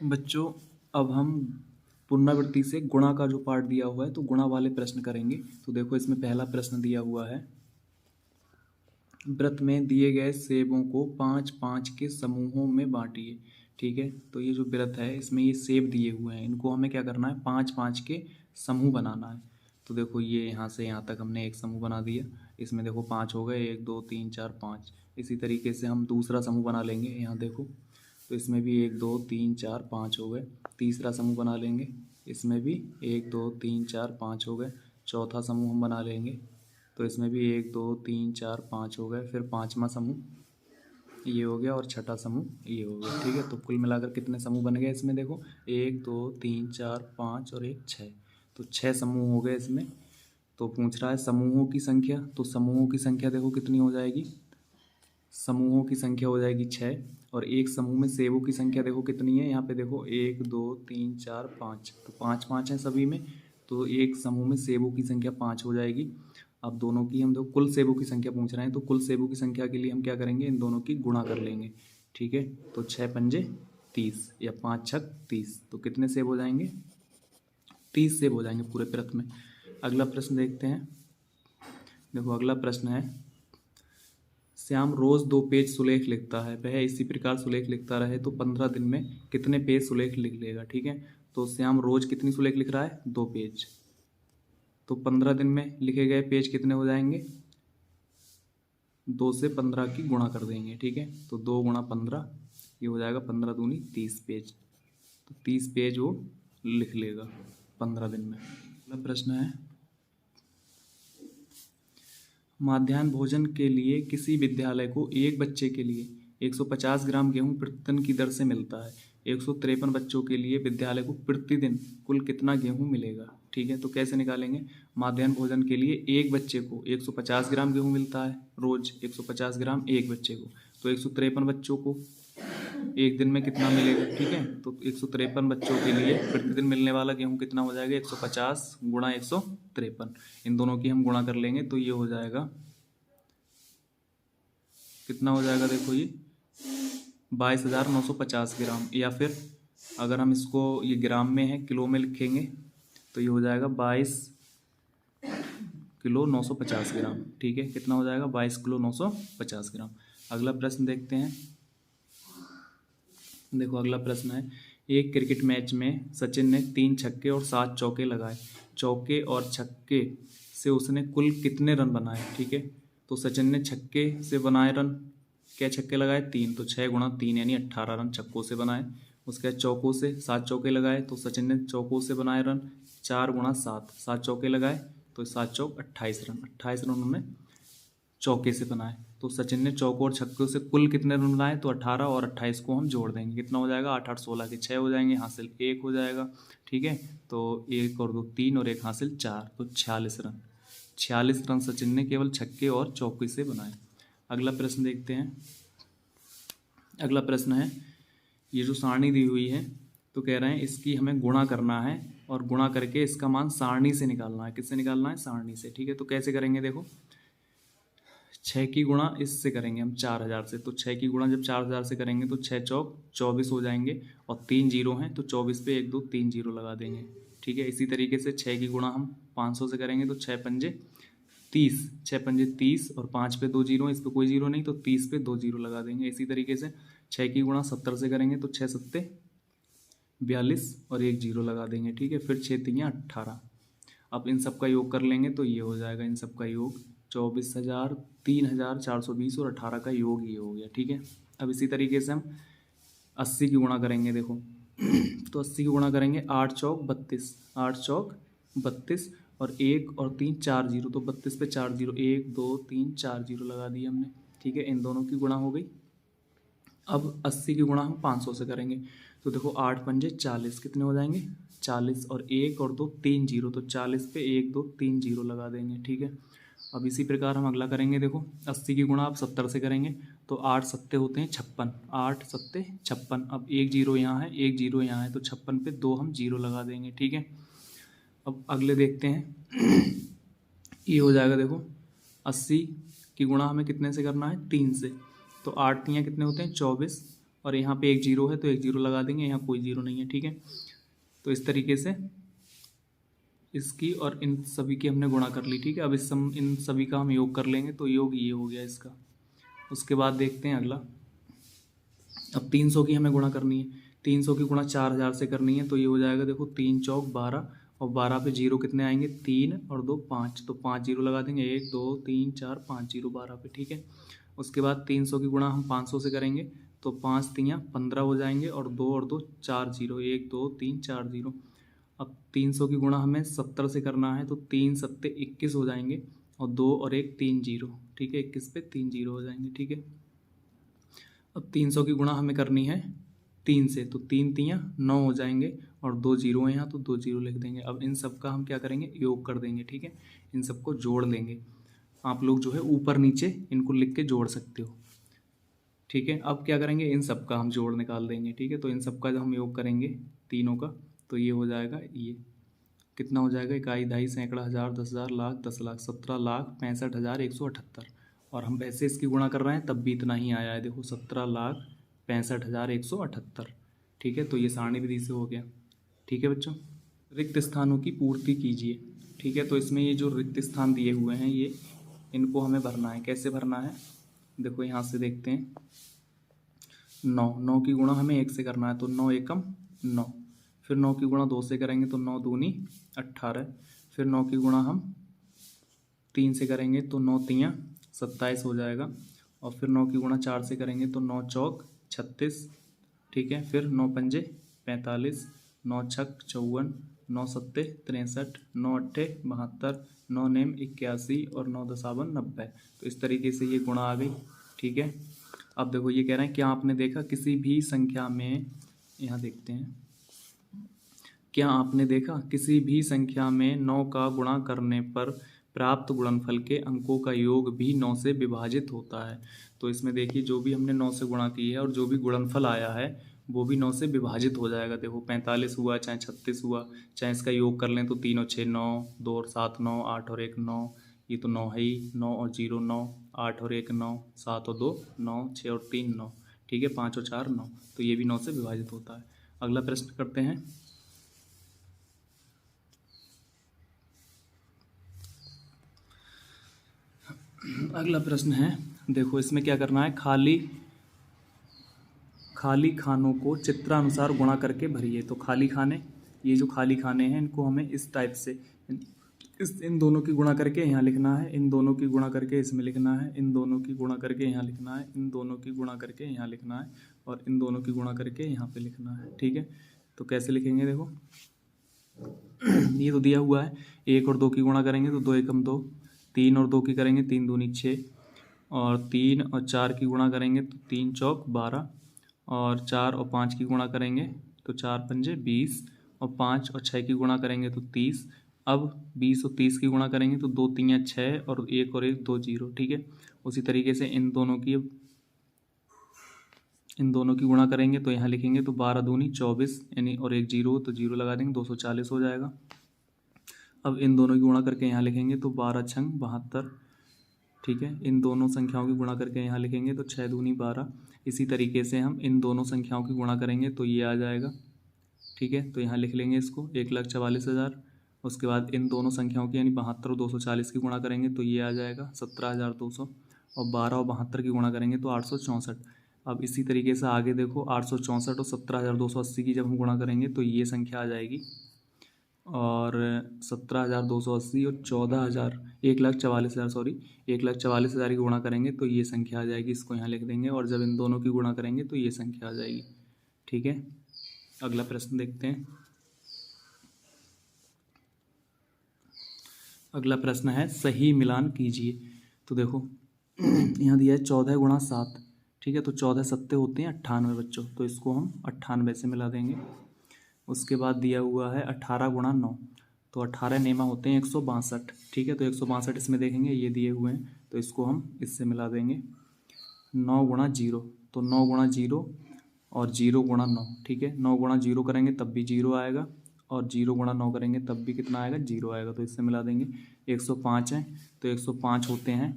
बच्चों, अब हम पुनरावृत्ति से गुणा का जो पार्ट दिया हुआ है तो गुणा वाले प्रश्न करेंगे। तो देखो, इसमें पहला प्रश्न दिया हुआ है, व्रत में दिए गए सेबों को 5-5 के समूहों में बांटिए। ठीक है, तो ये जो व्रत है इसमें ये सेब दिए हुए हैं, इनको हमें क्या करना है, 5-5 के समूह बनाना है। तो देखो, ये यहाँ से यहाँ तक हमने एक समूह बना दिया। इसमें देखो 5 हो गए, 1 2 3 4 5। इसी तरीके से हम दूसरा समूह बना लेंगे। यहाँ देखो, तो इसमें भी 1 2 3 4 5 हो गए। तीसरा समूह बना लेंगे, इसमें भी 1 2 3 4 5 हो गए। चौथा समूह हम बना लेंगे, तो इसमें भी 1 2 3 4 5 हो गए। फिर पाँचवा समूह ये हो गया और छठा समूह ये हो गया। ठीक है, तो कुल मिलाकर कितने समूह बन गए इसमें, देखो 1 2 3 4 5 और 1 6। तो 6 समूह हो गए इसमें। तो पूछ रहा है समूहों की संख्या, तो समूहों की संख्या देखो कितनी हो जाएगी, समूहों की संख्या हो जाएगी 6। और एक समूह में सेबों की संख्या देखो कितनी है, यहाँ पे देखो 1 2 3 4 5, तो 5 5 है सभी में। तो एक समूह में सेबों की संख्या 5 हो जाएगी। अब दोनों की हम देखो कुल सेबों की संख्या पूछ रहे हैं, तो कुल सेबों की संख्या के लिए हम क्या करेंगे, इन दोनों की गुणा कर लेंगे। ठीक है, तो 6 पंजे 30 या 5 छक 30, तो कितने सेब हो जाएंगे, 30 सेब हो जाएंगे पूरे व्रत में। अगला प्रश्न देखते हैं। देखो, अगला प्रश्न है, श्याम रोज 2 पेज सुलेख लिखता है, वह इसी प्रकार सुलेख लिखता रहे तो 15 दिन में कितने पेज सुलेख लिख लेगा। ठीक है, तो श्याम रोज कितनी सुलेख लिख रहा है, 2 पेज। तो 15 दिन में लिखे गए पेज कितने हो जाएंगे, 2 से 15 की गुणा कर देंगे। ठीक है, तो 2 गुणा 15, ये हो जाएगा 15 दूनी 30 पेज। तो 30 पेज वो लिख लेगा 15 दिन में। अगला प्रश्न है, मध्याह्न भोजन के लिए किसी विद्यालय को एक बच्चे के लिए 150 ग्राम गेहूं प्रतिदिन की दर से मिलता है। 153 बच्चों के लिए विद्यालय को प्रतिदिन कुल कितना गेहूं मिलेगा। ठीक है, तो कैसे निकालेंगे, मध्याह्न भोजन के लिए एक बच्चे को 150 ग्राम गेहूं मिलता है, रोज 150 ग्राम एक बच्चे को, तो 153 बच्चों को एक दिन में कितना मिलेगा। ठीक है, तो 153 बच्चों के लिए प्रतिदिन मिलने वाला गेहूं कितना हो जाएगा, 150 गुणा 153। इन दोनों की हम गुणा कर लेंगे तो ये हो जाएगा, कितना हो जाएगा, देखो ये 22,950 ग्राम। या फिर अगर हम इसको, ये ग्राम में है, किलो में लिखेंगे तो ये हो जाएगा 22 किलो 950 ग्राम। ठीक है, कितना हो जाएगा, 22 किलो 950 ग्राम। अगला प्रश्न देखते हैं। देखो, अगला प्रश्न है, एक क्रिकेट मैच में सचिन ने 3 छक्के और 7 चौके लगाए। चौके और छक्के से उसने कुल कितने रन बनाए। ठीक है, तो सचिन ने छक्के से बनाए रन, क्या छक्के लगाए, 3, तो 6 गुणा 3 यानी 18 रन छक्कों से बनाए। उसके बाद चौकों से 7 चौके लगाए, तो सचिन ने चौकों से बनाए रन 4 गुणा 7, 7 चौके लगाए, तो 7 चौक 28 रन, 28 रन उन्होंने चौके से बनाए। तो सचिन ने चौकों और छक्कों से कुल कितने रन बनाए, तो 18 और 28 को हम जोड़ देंगे, कितना हो जाएगा, 8 8 16 के 6 हो जाएंगे, हासिल 1 हो जाएगा। ठीक है, तो 1 और 2 3 और 1 हासिल 4, तो 46 रन। 46 रन सचिन ने केवल छक्के और चौके से बनाए। अगला प्रश्न देखते हैं। अगला प्रश्न है, ये जो सारणी दी हुई है, तो कह रहे हैं इसकी हमें गुणा करना है और गुणा करके इसका मान सारणी से निकालना है। किससे निकालना है, सारणी से। ठीक है, तो कैसे करेंगे, देखो 6 की गुणा इससे करेंगे हम 4000 से, तो 6 की गुणा जब 4000 से करेंगे तो 6 चौक 24 हो जाएंगे, और 3 जीरो हैं तो 24 पे 1 2 3 जीरो लगा देंगे। ठीक है, इसी तरीके से 6 की गुणा हम 500 से करेंगे तो 6 पंजे 30, 6 पंजे 30 और 5 पे 2 जीरो, इस पर कोई जीरो नहीं, तो 30 पे 2 जीरो लगा देंगे। इसी तरीके से 6 की गुणा 70 से करेंगे तो 6 सत्ते 42 और 1 जीरो लगा देंगे। ठीक है, फिर 6 3 18। अब इन सब का योग कर लेंगे तो ये हो जाएगा, इन सब का योग 24,000, 3,420 और 18 का योग ये हो गया। ठीक है, अब इसी तरीके से हम 80 की गुणा करेंगे। देखो तो 80 की गुणा करेंगे, 8 चौक 32, 8 चौक 32 और 1 और 3 4 जीरो, तो 32 पे 4 जीरो, 1 2 3 4 जीरो लगा दिए हमने। ठीक है, इन दोनों की गुणा हो गई। अब 80 की गुणा हम 500 से करेंगे, तो देखो 8 पंजे 40, कितने हो जाएंगे, 40 और 1 और 2 3 जीरो, तो 40 पे 1 2 3 जीरो लगा देंगे। ठीक है, अब इसी प्रकार हम अगला करेंगे। देखो 80 की गुणा आप 70 से करेंगे तो 8 सत्ते होते हैं 56, 8 सत्ते 56। अब 1 जीरो यहाँ है, 1 जीरो यहाँ है, तो 56 पे 2 हम जीरो लगा देंगे। ठीक है, अब अगले देखते हैं। ये हो जाएगा, देखो 80 की गुणा हमें कितने से करना है, 3 से, तो 8 3 कितने होते हैं 24, और यहाँ पे एक जीरो है तो एक जीरो लगा देंगे, यहाँ कोई जीरो नहीं है, ठीक है। तो इस तरीके से इसकी और इन सभी की हमने गुणा कर ली, ठीक है। अब इन सभी का हम योग कर लेंगे, तो योग ये हो गया इसका। उसके बाद देखते हैं अगला। अब 300 की हमें गुणा करनी है, 300 की गुणा 4000 से करनी है, तो ये हो जाएगा देखो 3 चौक 12, और 12 पे जीरो कितने आएंगे, 3 और 2 5, तो 5 जीरो लगा देंगे, 1 2 3 4 5 जीरो 12 पे, ठीक है। उसके बाद 300 की गुणा हम 500 से करेंगे, तो 5 तियाँ 15 हो जाएंगे, और 2 4 जीरो, 1 2 3 4 जीरो। अब 300 की गुणा हमें 70 से करना है, तो 3 सत्ते 21 हो जाएंगे, और 2 और 1 3 जीरो, ठीक है। 21 पे 3 जीरो हो जाएंगे, ठीक है। अब 300 की गुणा हमें करनी है 3 से, तो 3 तियाँ 9 हो जाएंगे, और 2 जीरो हैं यहाँ, तो 2 जीरो लिख देंगे। अब इन सब का हम क्या करेंगे, योग कर देंगे, ठीक है। इन सबको जोड़ लेंगे। आप लोग जो है ऊपर नीचे इनको लिख के जोड़ सकते हो, ठीक है। अब क्या करेंगे, इन सब का हम जोड़ निकाल देंगे, ठीक है। तो इन सब का जब हम योग करेंगे तीनों का, तो ये हो जाएगा, ये कितना हो जाएगा, इकाई दहाई सैकड़ा हज़ार 10,000 लाख 10 लाख 17,65,178। और हम वैसे इसकी गुणा कर रहे हैं तब भी इतना ही आया है, देखो 17,65,178, ठीक है। तो ये सारणी विधि से हो गया, ठीक है बच्चों। रिक्त स्थानों की पूर्ति कीजिए, ठीक है। तो इसमें ये जो रिक्त स्थान दिए हुए हैं, ये इनको हमें भरना है। कैसे भरना है, देखो यहाँ से देखते हैं। 9 की गुणा हमें 1 से करना है, तो 9 एकम 9। फिर 9 की गुणा 2 से करेंगे, तो 9 दूनी 18। फिर 9 की गुणा हम 3 से करेंगे, तो 9 तियाँ 27 हो जाएगा। और फिर 9 की गुणा 4 से करेंगे, तो 9 चौक 36, ठीक है। फिर 9 पंजे 45, 9 छक 54, 9 सत्ते 63, 9 अट्ठे 72, 9 नेम 81, और 9 दसावन 90। तो इस तरीके से ये गुणा आ गई, ठीक है। अब देखो ये कह रहे हैं, क्या आपने देखा किसी भी संख्या में, यहाँ देखते हैं, क्या आपने देखा किसी भी संख्या में 9 का गुणा करने पर प्राप्त गुणनफल के अंकों का योग भी 9 से विभाजित होता है। तो इसमें देखिए, जो भी हमने 9 से गुणा की है और जो भी गुणनफल आया है वो भी 9 से विभाजित हो जाएगा। देखो 45 हुआ चाहे 36 हुआ, चाहे इसका योग कर लें, तो 3 और 6 9, 2 और 7 9, 8 और 1 9, ये तो 9 है ही, 9 और 0 9, 8 और 1 9, 7 और 2 9, 6 और 3 9, ठीक है। 5 और 4 9, तो ये भी 9 से विभाजित होता है। अगला प्रश्न करते हैं। अगला प्रश्न है, देखो इसमें क्या करना है, खाली खानों को चित्रानुसार गुणा करके भरिए। तो खाली खाने, ये जो खाली खाने हैं इनको हमें इस टाइप से, इन दोनों की गुणा करके यहाँ लिखना है, इन दोनों की गुणा करके इसमें लिखना है, इन दोनों की गुणा करके यहाँ लिखना है, इन दोनों की गुणा करके यहाँ लिखना है, और इन दोनों की गुणा करके यहाँ पे लिखना है, ठीक है। तो कैसे लिखेंगे, देखो ये तो दिया हुआ है, 1 और 2 की गुणा करेंगे तो 2 एकम 2, 3 और 2 की करेंगे 3 दूनी 6, और 3 और 4 की गुणा करेंगे तो 3 चौक 12, और 4 और 5 की गुणा करेंगे तो 4 पंजे 20, और 5 और 6 की गुणा करेंगे तो 30। अब 20 और 30 की गुणा करेंगे तो 2 तियाँ 6, और 1 और 1 2 जीरो, ठीक है। उसी तरीके से इन दोनों की गुणा करेंगे तो यहाँ लिखेंगे तो 12 दूनी 24, यानी और 1 जीरो, तो जीरो लगा देंगे, 240 हो जाएगा। अब इन दोनों की गुणा करके यहाँ लिखेंगे तो 12 छंग 72, ठीक है। इन दोनों संख्याओं की गुणा करके यहाँ लिखेंगे तो 6 दूनी 12। इसी तरीके से हम इन दोनों संख्याओं की गुणा करेंगे तो ये आ जाएगा, ठीक है। तो यहाँ लिख लेंगे इसको 1,44,000। उसके बाद इन दोनों संख्याओं की यानी 72 और 240 की गुणा करेंगे तो ये आ जाएगा 17,200, और 12 और 72 की गुणा करेंगे तो 864। अब इसी तरीके से आगे देखो 864 और 17,280 की जब हम गुणा करेंगे तो ये संख्या आ जाएगी, और 17,280 और 1,44,000 सॉरी 1,44,000 की गुणा करेंगे तो ये संख्या आ जाएगी, इसको यहाँ लिख देंगे। और जब इन दोनों की गुणा करेंगे तो ये संख्या आ जाएगी, ठीक है। अगला प्रश्न देखते हैं। अगला प्रश्न है, सही मिलान कीजिए। तो देखो यहाँ दिया है 14 गुणा 7, ठीक है। तो 14 सत्ते होते हैं 98 बच्चों, तो इसको हम 98 से मिला देंगे। उसके बाद दिया हुआ है 18 गुणा 9, तो 18 नेमा होते हैं 162, ठीक है। तो 162 इसमें देखेंगे ये दिए हुए हैं, तो इसको हम इससे मिला देंगे। 9 गुणा 0, तो 9 गुणा 0 और 0 गुणा 9, ठीक है। 9 गुणा 0 करेंगे तब भी 0 आएगा, और 0 गुणा 9 करेंगे तब भी कितना आएगा, 0 आएगा। तो इससे मिला देंगे। 105 है, तो 105 होते हैं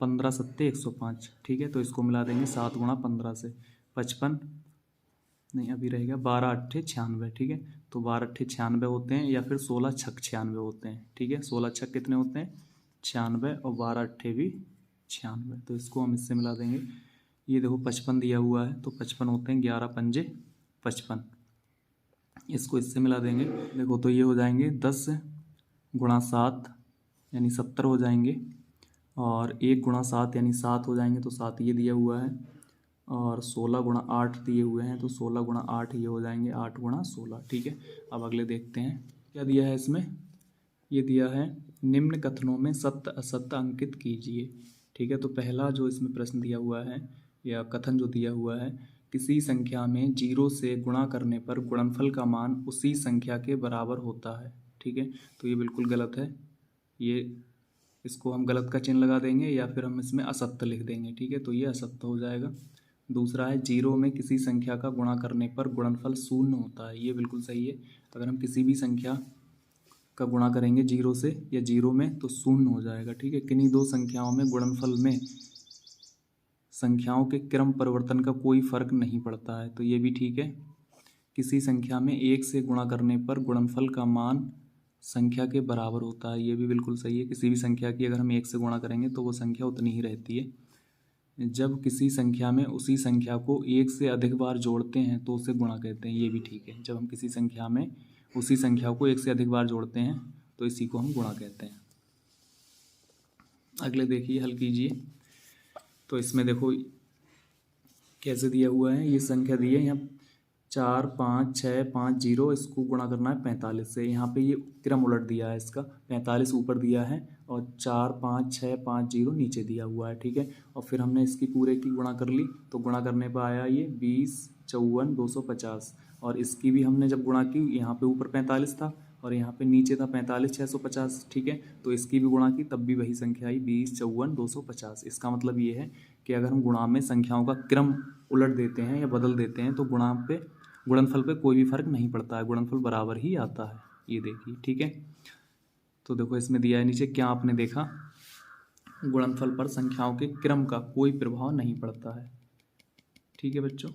15 सत्ते 105, ठीक है। तो इसको मिला देंगे 7 गुणा 15 से। 55 नहीं, अभी रहेगा 12 अट्ठे 96, ठीक है। तो 12 अट्ठे 96 होते हैं, या फिर 16 छक 96 होते हैं, ठीक है। 16 छक कितने होते हैं? 96, और 12 अट्ठे भी 96। तो इसको हम इससे मिला देंगे। ये देखो 55 दिया हुआ है, तो 55 होते हैं 11 पंजे 55। इसको इससे मिला देंगे, देखो तो ये हो जाएंगे 10 गुणा 7 यानी 70 हो जाएंगे, और 1 गुणा 7 यानी 7 हो जाएंगे, तो 7 ये दिया हुआ है, और 16 गुणा 8 दिए हुए हैं, तो 16 गुणा 8 ये हो जाएंगे 8 गुणा 16, ठीक है। अब अगले देखते हैं क्या दिया है इसमें। ये दिया है निम्न कथनों में सत्य असत्य अंकित कीजिए, ठीक है। तो पहला जो इसमें प्रश्न दिया हुआ है या कथन जो दिया हुआ है, किसी संख्या में 0 से गुणा करने पर गुणनफल का मान उसी संख्या के बराबर होता है, ठीक है। तो ये बिल्कुल गलत है, ये इसको हम गलत का चिन्ह लगा देंगे, या फिर हम इसमें असत्य लिख देंगे, ठीक है। तो ये असत्य हो जाएगा। दूसरा है 0 में किसी संख्या का गुणा करने पर गुणनफल 0 होता है, ये बिल्कुल सही है। अगर हम किसी भी संख्या का गुणा करेंगे 0 से या 0 में, तो 0 हो जाएगा, ठीक है। किन्हीं दो संख्याओं में गुणनफल में संख्याओं के क्रम परिवर्तन का कोई फर्क नहीं पड़ता है, तो ये भी ठीक है। किसी संख्या में 1 से गुणा करने पर गुणनफल का मान संख्या के बराबर होता है, ये भी बिल्कुल सही है। किसी भी संख्या की अगर हम 1 से गुणा करेंगे तो वो संख्या उतनी ही रहती है। जब किसी संख्या में उसी संख्या को 1 से अधिक बार जोड़ते हैं तो उसे गुणा कहते हैं, ये भी ठीक है। जब हम किसी संख्या में उसी संख्या को 1 से अधिक बार जोड़ते हैं तो इसी को हम गुणा कहते हैं। अगले देखिए, हल कीजिए। तो इसमें देखो कैसे दिया हुआ है, ये संख्या दी है यहाँ 4 5 6 5 0, इसको गुणा करना है 45 से। यहाँ पे ये क्रम उलट दिया है इसका, 45 ऊपर दिया है और 4 5 6 5 0 नीचे दिया हुआ है, ठीक है। और फिर हमने इसकी पूरे की गुणा कर ली, तो गुणा करने पर आया ये 20 54 250, और इसकी भी हमने जब गुणा की, यहाँ पे ऊपर 45 था और यहाँ पे नीचे था 45 650, ठीक है। तो इसकी भी गुणा की, तब भी वही संख्या आई 20 54 250। इसका मतलब ये है कि अगर हम गुणा में संख्याओं का क्रम उलट देते हैं या बदल देते हैं तो गुणनफल पे कोई भी फर्क नहीं पड़ता है, गुणनफल बराबर ही आता है। ये देखिए, ठीक है। तो देखो इसमें दिया है नीचे, क्या आपने देखा, गुणनफल पर संख्याओं के क्रम का कोई प्रभाव नहीं पड़ता है, ठीक है बच्चों।